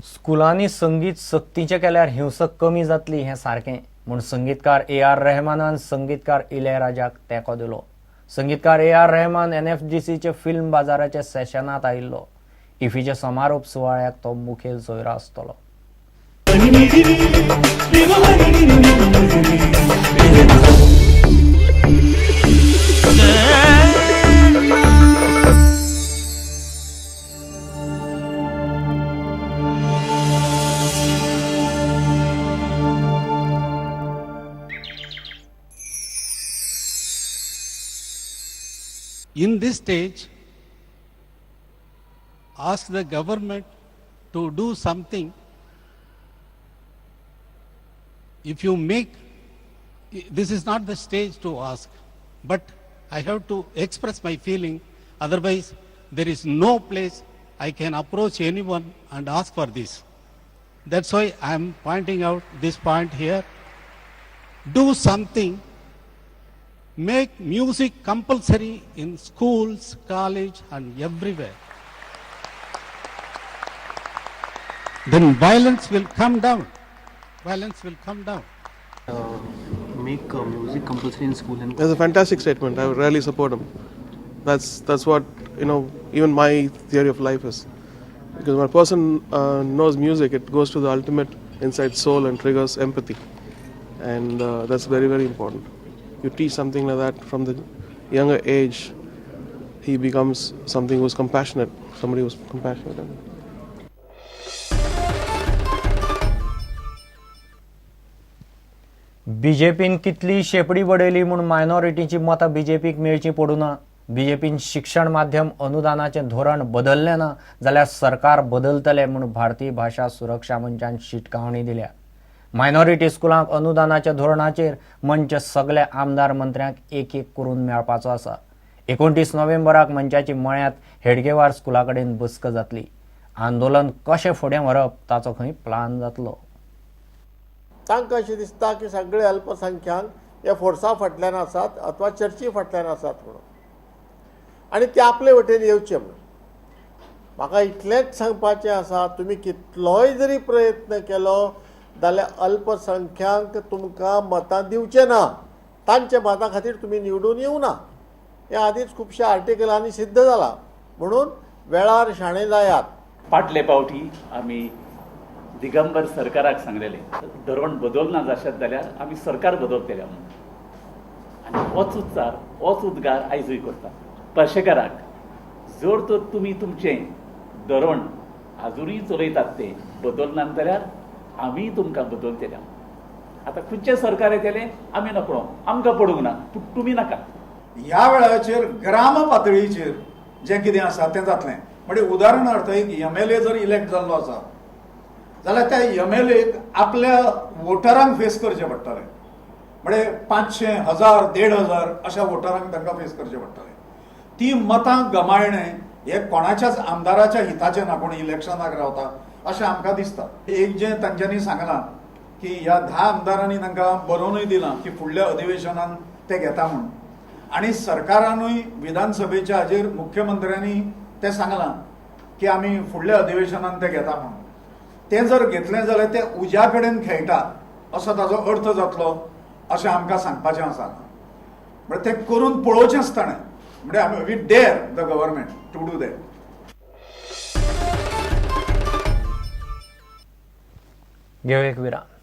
स्कुलांनी संगीत सक्तीचें केल्यार हिंसक कमी जातली हें सारकें म्हूण संगीतकार A.R. रहमानान संगीतकार इलैयराजाक तेंको दिलो. संगीतकार A.R. रहमान NFDCचे फिल्म बाजाराच्या सेशनात आयिल्लो. इफ्फीच्या समारोप सुवाळ्याक तो मुखेल सोयरो आसतलो. In this stage, ask the government to do something. If you make, this is not the stage to ask, but I have to express my feeling. Otherwise, there is no place I can approach anyone and ask for this. That's why I am pointing out this point here. Do something. Make music compulsory in schools, college, and everywhere. Then violence will come down. Violence will come down. Make music compulsory in school and. That's a fantastic statement. I would really support him. That's what even my theory of life is. Because when a person knows music, it goes to the ultimate inside soul and triggers empathy, and that's very, very important. You teach something like that from the younger age, he becomes something who's compassionate, somebody who's compassionate. बीजेपीन कितली शेपडी बडयली म्हूण मायनॉरिटीची मतां बीजेपीक मेळची पडूना. बीजेपीन शिक्षण माध्यम अनुदानाचें धोरण बदललें ना जाल्यार सरकार बदलतले म्हूण भारतीय भाषा सुरक्षा मंचान शिटकावणी दिल्या. मायनॉरिटी स्कुलांक अनुदानाच्या धोरणाचेर मंच सगळ्या आमदार मंत्र्यांक एक करून मेळपाचो आसा. 29 नोव्हेंबराक मंचाची मळ्यांत हेडगेवार स्कुला कडेन बसका जातली. आंदोलन कशें फुडें व्हरप ताचो खंय प्लान जातलो. तांकां अशें दिसता की सगळे अल्पसंख्यांक हे फोर्सा फाटल्यान आसात अथवा चर्ची फाटल्यान आसात म्हणून, आनी ते आपले वटेन येवचे म्हणून. म्हाका इतलेंच सांगपाचें आसा, तुमी कितलोय जरी प्रयत्न केलो जाल्यार अल्पसंख्यांक तुमकां मतां दिवचे ना. तांच्या मतां खातीर तुमी निवडून येवना. हें आदींच खुबश्या आर्टिकलांनी सिद्ध जालां. म्हणून वेळार शाणे जायात. फाटले फावटी आमी दिगंबर सरकाराक सांगलेले धोरण बदलना जाशात जाल्यार आमी सरकार बदलतले म्हणून. आनी होच उच्चार होच उद्गार आयजूय करता. पर्शेकाराक जर तर तुमी तुमचें धोरण आजुनूय चलयतात तें बदलनात जाल्यार आमी तुमकां बदलतले. आतां खंयचें सरकार येतलें आमी नकळो, आमकां पडूंक ना, पूण तुमी नाका. ह्या वेळाचेर ग्राम पातळीचेर जें कितें आसा तें जातलें. म्हणजे उदाहरणार्थ एक MLA जर इलेक्ट जाल्लो आसा जाल्यार त्या MLAक आपल्या वोटरांक फेस करचें पडटलें. म्हणजे 500, 1000, 1500 अशा वोटरांक तांकां फेस करचें पडटलें. ती मतां गमायणें हे कोणाच्याच आमदाराच्या हिताचें ना. कोण इलेक्शनाक रावता अशें आमकां दिसता. एक जें तांच्यांनी सांगलां की ह्या 10 आमदारांनी तांकां बरोवनूय दिलां की फुडल्या अधिवेशनान ते घेता म्हणून, आनी सरकारानूय विधानसभेच्या हाजेर मुख्यमंत्र्यांनी तें सांगलां की आमी फुडल्या अधिवेशनान ते घेता म्हणून. तें जर घेतलें जाल्यार ते उज्या कडेन खेळटा असो ताचो अर्थ जातलो अशें आमकां सांगपाचें आसा. म्हणजे तें करून पळोवचेंच ताणें. म्हणजे we dare the government to do that. घेऊ एक विराम.